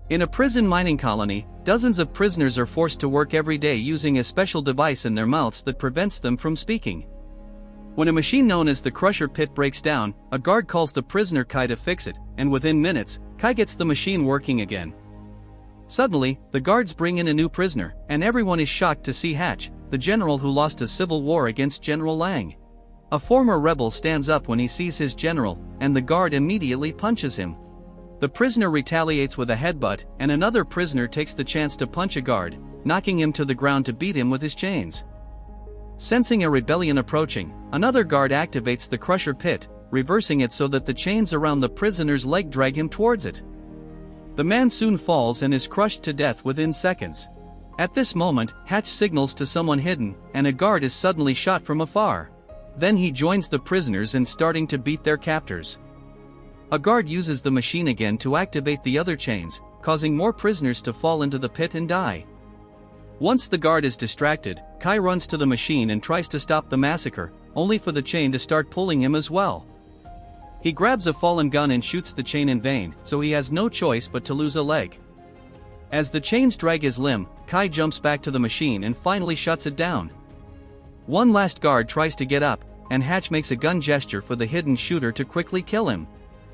In a prison mining colony, dozens of prisoners are forced to work every day using a special device in their mouths that prevents them from speaking. When a machine known as the crusher pit breaks down, a guard calls the prisoner Kai to fix it, and within minutes, Kai gets the machine working again. Suddenly, the guards bring in a new prisoner, and everyone is shocked to see Hatch, the general who lost a civil war against General Lang. A former rebel stands up when he sees his general, and the guard immediately punches him. The prisoner retaliates with a headbutt, and another prisoner takes the chance to punch a guard, knocking him to the ground to beat him with his chains. Sensing a rebellion approaching, another guard activates the crusher pit, reversing it so that the chains around the prisoner's leg drag him towards it. The man soon falls and is crushed to death within seconds. At this moment, Hatch signals to someone hidden, and a guard is suddenly shot from afar. Then he joins the prisoners in starting to beat their captors. A guard uses the machine again to activate the other chains, causing more prisoners to fall into the pit and die. Once the guard is distracted, Kai runs to the machine and tries to stop the massacre, only for the chain to start pulling him as well. He grabs a fallen gun and shoots the chain in vain, so he has no choice but to lose a leg. As the chains drag his limb, Kai jumps back to the machine and finally shuts it down. One last guard tries to get up, and Hatch makes a gun gesture for the hidden shooter to quickly kill him.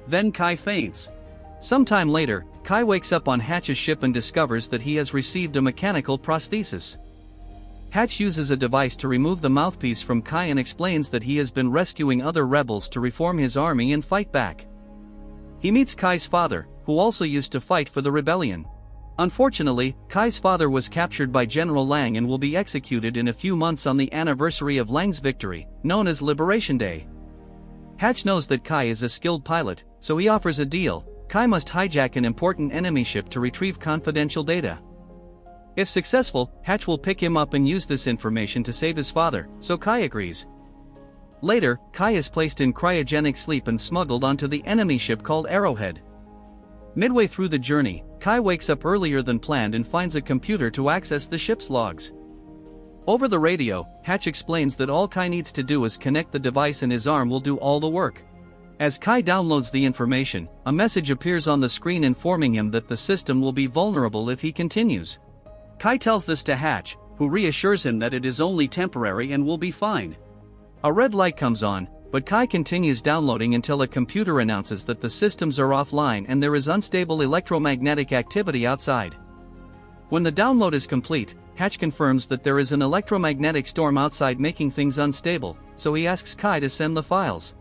Then Kai faints. Sometime later, Kai wakes up on Hatch's ship and discovers that he has received a mechanical prosthesis. Hatch uses a device to remove the mouthpiece from Kai and explains that he has been rescuing other rebels to reform his army and fight back. He meets Kai's father, who also used to fight for the rebellion. Unfortunately, Kai's father was captured by General Lang and will be executed in a few months on the anniversary of Lang's victory, known as Liberation Day. Hatch knows that Kai is a skilled pilot, so he offers a deal. Kai must hijack an important enemy ship to retrieve confidential data. If successful, Hatch will pick him up and use this information to save his father, so Kai agrees. Later, Kai is placed in cryogenic sleep and smuggled onto the enemy ship called Arrowhead. Midway through the journey, Kai wakes up earlier than planned and finds a computer to access the ship's logs. Over the radio, Hatch explains that all Kai needs to do is connect the device and his arm will do all the work. As Kai downloads the information, a message appears on the screen informing him that the system will be vulnerable if he continues. Kai tells this to Hatch, who reassures him that it is only temporary and will be fine. A red light comes on, but Kai continues downloading until a computer announces that the systems are offline and there is unstable electromagnetic activity outside. When the download is complete, Hatch confirms that there is an electromagnetic storm outside making things unstable, so he asks Kai to send the files.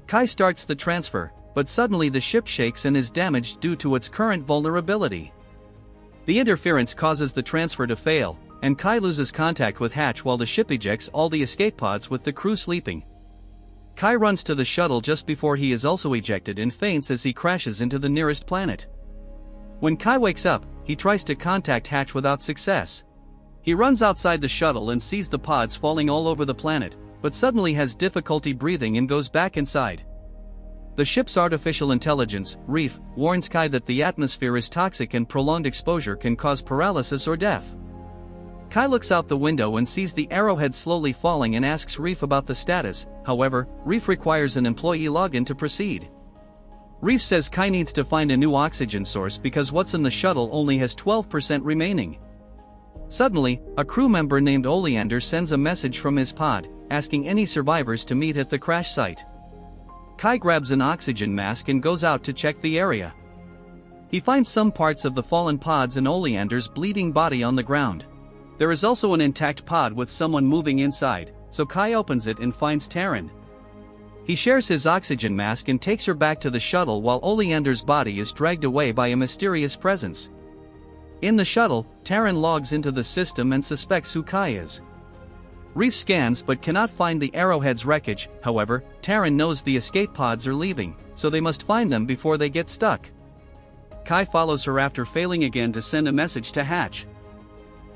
Kai starts the transfer, but suddenly the ship shakes and is damaged due to its current vulnerability. The interference causes the transfer to fail, and Kai loses contact with Hatch while the ship ejects all the escape pods with the crew sleeping. Kai runs to the shuttle just before he is also ejected and faints as he crashes into the nearest planet. When Kai wakes up, he tries to contact Hatch without success. He runs outside the shuttle and sees the pods falling all over the planet, but suddenly has difficulty breathing and goes back inside. The ship's artificial intelligence, Reef, warns Kai that the atmosphere is toxic and prolonged exposure can cause paralysis or death. Kai looks out the window and sees the Arrowhead slowly falling and asks Reef about the status. However, Reef requires an employee login to proceed. Reef says Kai needs to find a new oxygen source because what's in the shuttle only has 12% remaining. Suddenly, a crew member named Oleander sends a message from his pod, asking any survivors to meet at the crash site. Kai grabs an oxygen mask and goes out to check the area. He finds some parts of the fallen pods and Oleander's bleeding body on the ground. There is also an intact pod with someone moving inside, so Kai opens it and finds Taryn. He shares his oxygen mask and takes her back to the shuttle while Oleander's body is dragged away by a mysterious presence. In the shuttle, Taryn logs into the system and suspects who Kai is. Reef scans but cannot find the Arrowhead's wreckage. However, Taryn knows the escape pods are leaving, so they must find them before they get stuck. Kai follows her after failing again to send a message to Hatch.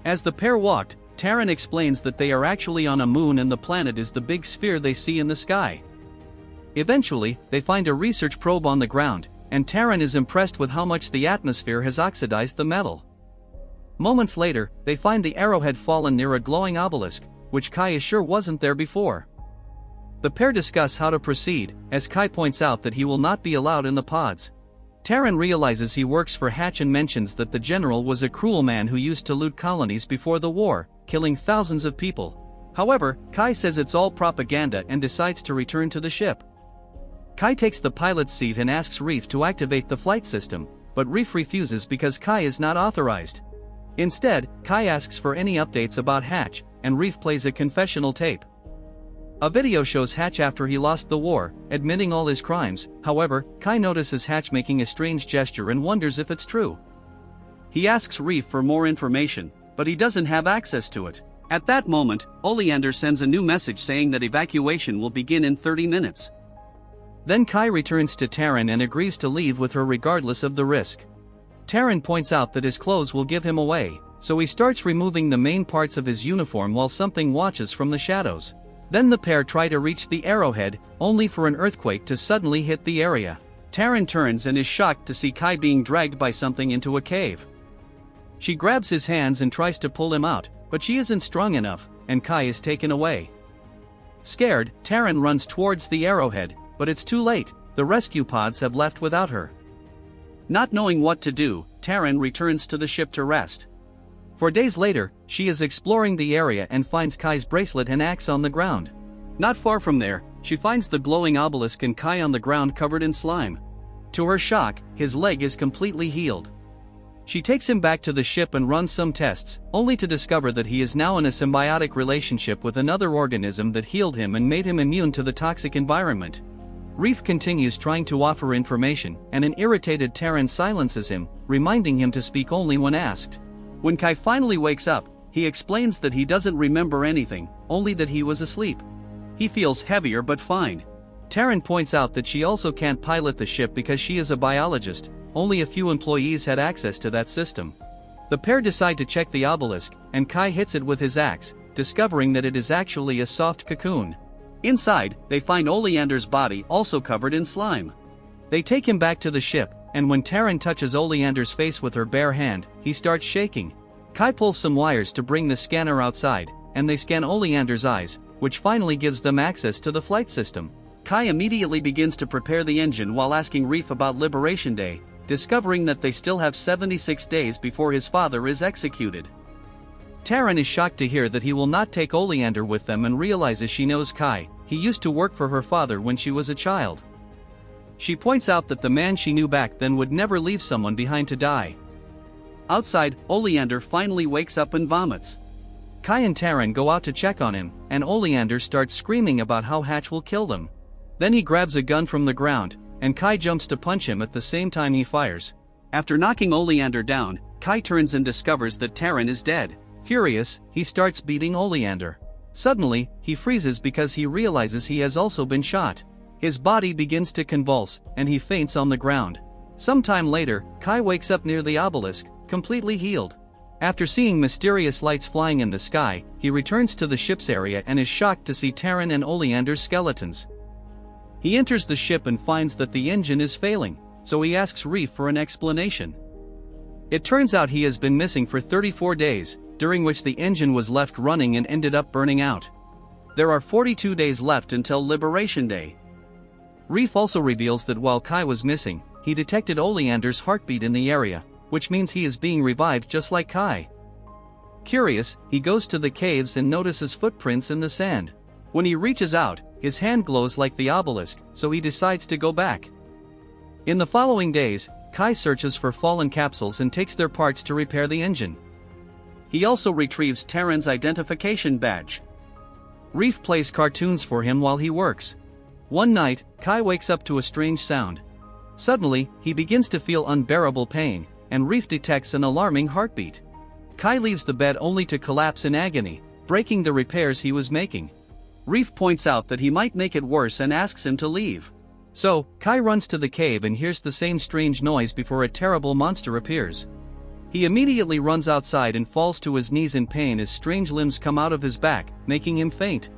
As the pair walked, Taryn explains that they are actually on a moon and the planet is the big sphere they see in the sky. Eventually, they find a research probe on the ground, and Taryn is impressed with how much the atmosphere has oxidized the metal. Moments later, they find the Arrowhead fallen near a glowing obelisk, which Kai is sure wasn't there before. The pair discuss how to proceed, as Kai points out that he will not be allowed in the pods. Terran realizes he works for Hatch and mentions that the general was a cruel man who used to loot colonies before the war, killing thousands of people. However, Kai says it's all propaganda and decides to return to the ship. Kai takes the pilot's seat and asks Reef to activate the flight system, but Reef refuses because Kai is not authorized. Instead, Kai asks for any updates about Hatch, and Reef plays a confessional tape. A video shows Hatch after he lost the war, admitting all his crimes. However, Kai notices Hatch making a strange gesture and wonders if it's true. He asks Reef for more information, but he doesn't have access to it. At that moment, Oleander sends a new message saying that evacuation will begin in 30 minutes. Then Kai returns to Terran and agrees to leave with her regardless of the risk. Terran points out that his clothes will give him away, so he starts removing the main parts of his uniform while something watches from the shadows. Then the pair try to reach the arrowhead, only for an earthquake to suddenly hit the area. Terran turns and is shocked to see Kai being dragged by something into a cave. She grabs his hands and tries to pull him out, but she isn't strong enough, and Kai is taken away. Scared, Terran runs towards the arrowhead, but it's too late. The rescue pods have left without her. Not knowing what to do, Terran returns to the ship to rest. 4 days later, she is exploring the area and finds Kai's bracelet and axe on the ground. Not far from there, she finds the glowing obelisk and Kai on the ground covered in slime. To her shock, his leg is completely healed. She takes him back to the ship and runs some tests, only to discover that he is now in a symbiotic relationship with another organism that healed him and made him immune to the toxic environment. Reef continues trying to offer information, and an irritated Terran silences him, reminding him to speak only when asked. When Kai finally wakes up, he explains that he doesn't remember anything, only that he was asleep. He feels heavier but fine. Terran points out that she also can't pilot the ship because she is a biologist. Only a few employees had access to that system. The pair decide to check the obelisk, and Kai hits it with his axe, discovering that it is actually a soft cocoon. Inside, they find Oleander's body also covered in slime. They take him back to the ship, and when Terran touches Oleander's face with her bare hand, he starts shaking. Kai pulls some wires to bring the scanner outside, and they scan Oleander's eyes, which finally gives them access to the flight system. Kai immediately begins to prepare the engine while asking Reef about Liberation Day, discovering that they still have 76 days before his father is executed. Terran is shocked to hear that he will not take Oleander with them and realizes she knows Kai. He used to work for her father when she was a child. She points out that the man she knew back then would never leave someone behind to die. Outside, Oleander finally wakes up and vomits. Kai and Terran go out to check on him, and Oleander starts screaming about how Hatch will kill them. Then he grabs a gun from the ground, and Kai jumps to punch him at the same time he fires. After knocking Oleander down, Kai turns and discovers that Terran is dead. Furious, he starts beating Oleander. Suddenly, he freezes because he realizes he has also been shot. His body begins to convulse, and he faints on the ground. Sometime later, Kai wakes up near the obelisk, completely healed. After seeing mysterious lights flying in the sky, he returns to the ship's area and is shocked to see Terran and Oleander's skeletons. He enters the ship and finds that the engine is failing, so he asks Reef for an explanation. It turns out he has been missing for 34 days, during which the engine was left running and ended up burning out. There are 42 days left until Liberation Day. Reef also reveals that while Kai was missing, he detected Oleander's heartbeat in the area, which means he is being revived just like Kai. Curious, he goes to the caves and notices footprints in the sand. When he reaches out, his hand glows like the obelisk, so he decides to go back. In the following days, Kai searches for fallen capsules and takes their parts to repair the engine. He also retrieves Terran's identification badge. Reef plays cartoons for him while he works. One night, Kai wakes up to a strange sound. Suddenly, he begins to feel unbearable pain, and Reef detects an alarming heartbeat. Kai leaves the bed only to collapse in agony, breaking the repairs he was making. Reef points out that he might make it worse and asks him to leave. So, Kai runs to the cave and hears the same strange noise before a terrible monster appears. He immediately runs outside and falls to his knees in pain as strange limbs come out of his back, making him faint.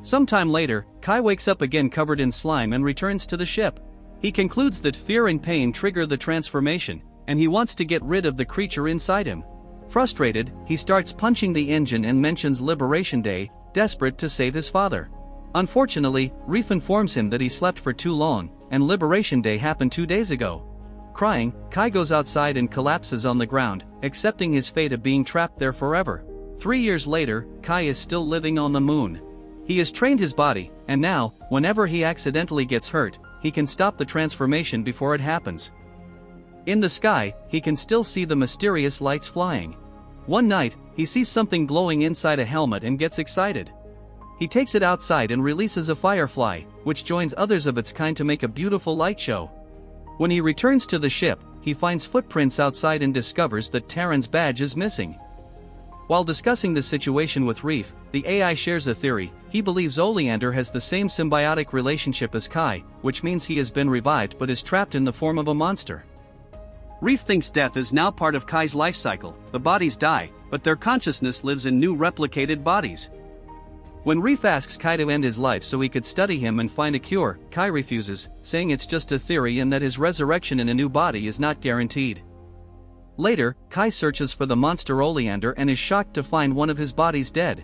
Sometime later, Kai wakes up again covered in slime and returns to the ship. He concludes that fear and pain trigger the transformation, and he wants to get rid of the creature inside him. Frustrated, he starts punching the engine and mentions Liberation Day, desperate to save his father. Unfortunately, Reef informs him that he slept for too long, and Liberation Day happened 2 days ago. Crying, Kai goes outside and collapses on the ground, accepting his fate of being trapped there forever. 3 years later, Kai is still living on the moon. He has trained his body, and now, whenever he accidentally gets hurt, he can stop the transformation before it happens. In the sky, he can still see the mysterious lights flying. One night, he sees something glowing inside a helmet and gets excited. He takes it outside and releases a firefly, which joins others of its kind to make a beautiful light show. When he returns to the ship, he finds footprints outside and discovers that Terran's badge is missing. While discussing the situation with Reef, the AI shares a theory. He believes Oleander has the same symbiotic relationship as Kai, which means he has been revived but is trapped in the form of a monster. Reef thinks death is now part of Kai's life cycle. The bodies die, but their consciousness lives in new replicated bodies. When Reef asks Kai to end his life so he could study him and find a cure, Kai refuses, saying it's just a theory and that his resurrection in a new body is not guaranteed. Later, Kai searches for the monster Oleander and is shocked to find one of his bodies dead.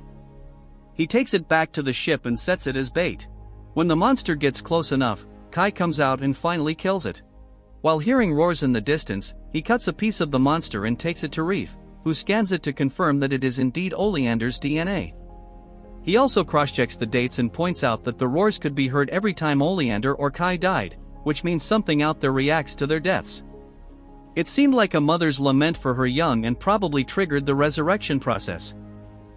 He takes it back to the ship and sets it as bait. When the monster gets close enough, Kai comes out and finally kills it. While hearing roars in the distance, he cuts a piece of the monster and takes it to Reef, who scans it to confirm that it is indeed Oleander's DNA. He also cross-checks the dates and points out that the roars could be heard every time Oleander or Kai died, which means something out there reacts to their deaths. It seemed like a mother's lament for her young and probably triggered the resurrection process.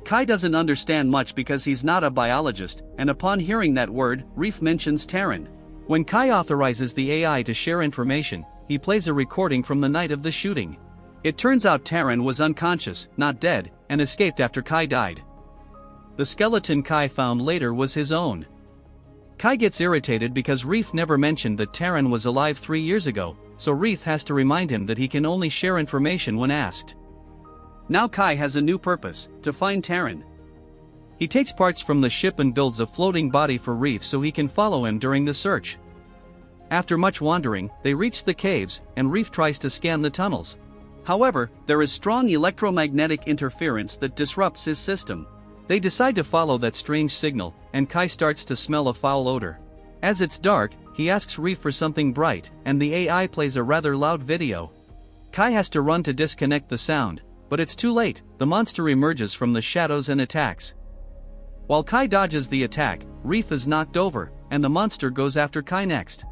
Kai doesn't understand much because he's not a biologist, and upon hearing that word, Reef mentions Terran. When Kai authorizes the AI to share information, he plays a recording from the night of the shooting. It turns out Terran was unconscious, not dead, and escaped after Kai died. The skeleton Kai found later was his own. Kai gets irritated because Reef never mentioned that Terran was alive 3 years ago, so Reef has to remind him that he can only share information when asked. Now Kai has a new purpose: to find Terran. He takes parts from the ship and builds a floating body for Reef so he can follow him during the search. After much wandering, they reach the caves, and Reef tries to scan the tunnels. However, there is strong electromagnetic interference that disrupts his system. They decide to follow that strange signal, and Kai starts to smell a foul odor. As it's dark, he asks Reef for something bright, and the AI plays a rather loud video. Kai has to run to disconnect the sound, but it's too late. The monster emerges from the shadows and attacks. While Kai dodges the attack, Reef is knocked over, and the monster goes after Kai next.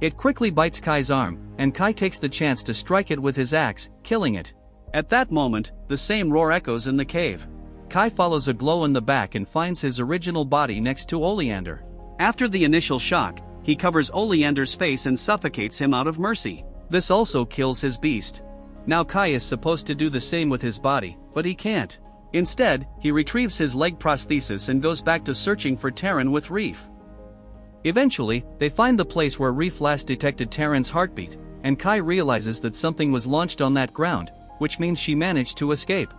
It quickly bites Kai's arm, and Kai takes the chance to strike it with his axe, killing it. At that moment, the same roar echoes in the cave. Kai follows a glow in the back and finds his original body next to Oleander. After the initial shock, he covers Oleander's face and suffocates him out of mercy. This also kills his beast. Now Kai is supposed to do the same with his body, but he can't. Instead, he retrieves his leg prosthesis and goes back to searching for Terran with Reef. Eventually, they find the place where Reef last detected Terran's heartbeat, and Kai realizes that something was launched on that ground, which means she managed to escape.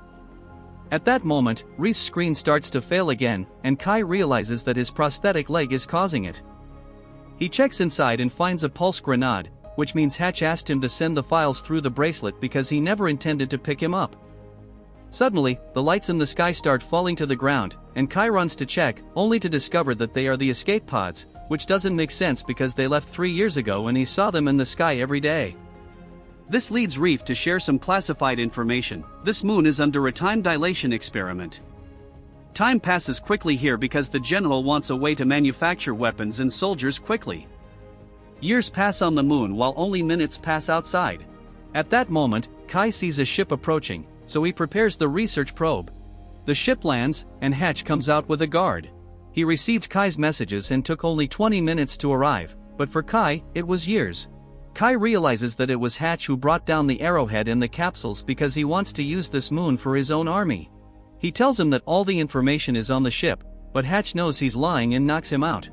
At that moment, Reef's screen starts to fail again, and Kai realizes that his prosthetic leg is causing it. He checks inside and finds a pulse grenade, which means Hatch asked him to send the files through the bracelet because he never intended to pick him up. Suddenly, the lights in the sky start falling to the ground, and Kai runs to check, only to discover that they are the escape pods, which doesn't make sense because they left 3 years ago and he saw them in the sky every day. This leads Reef to share some classified information. This moon is under a time dilation experiment. Time passes quickly here because the general wants a way to manufacture weapons and soldiers quickly. Years pass on the moon while only minutes pass outside. At that moment, Kai sees a ship approaching, so he prepares the research probe. The ship lands, and Hatch comes out with a guard. He received Kai's messages and took only 20 minutes to arrive, but for Kai, it was years. Kai realizes that it was Hatch who brought down the arrowhead and the capsules because he wants to use this moon for his own army. He tells him that all the information is on the ship, but Hatch knows he's lying and knocks him out.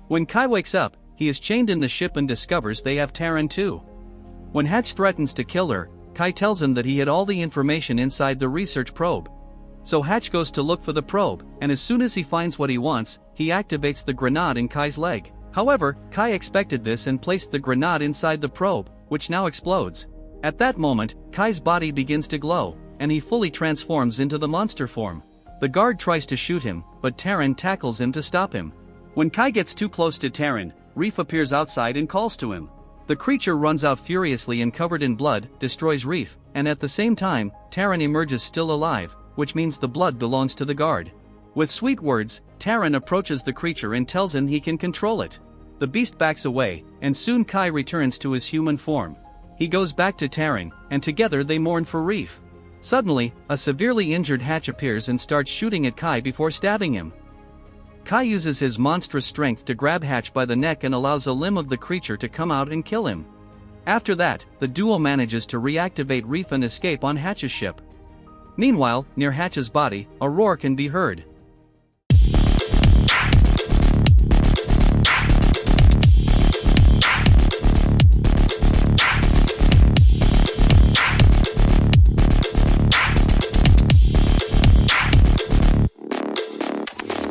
When Kai wakes up, he is chained in the ship and discovers they have Terran too. When Hatch threatens to kill her, Kai tells him that he had all the information inside the research probe. So Hatch goes to look for the probe, and as soon as he finds what he wants, he activates the grenade in Kai's leg. However, Kai expected this and placed the grenade inside the probe, which now explodes. At that moment, Kai's body begins to glow, and he fully transforms into the monster form. The guard tries to shoot him, but Terran tackles him to stop him. When Kai gets too close to Terran, Reef appears outside and calls to him. The creature runs out furiously and covered in blood, destroys Reef, and at the same time, Taran emerges still alive, which means the blood belongs to the guard. With sweet words, Taran approaches the creature and tells him he can control it. The beast backs away, and soon Kai returns to his human form. He goes back to Taran, and together they mourn for Reef. Suddenly, a severely injured Hatch appears and starts shooting at Kai before stabbing him. Kai uses his monstrous strength to grab Hatch by the neck and allows a limb of the creature to come out and kill him. After that, the duo manages to reactivate Reef and escape on Hatch's ship. Meanwhile, near Hatch's body, a roar can be heard.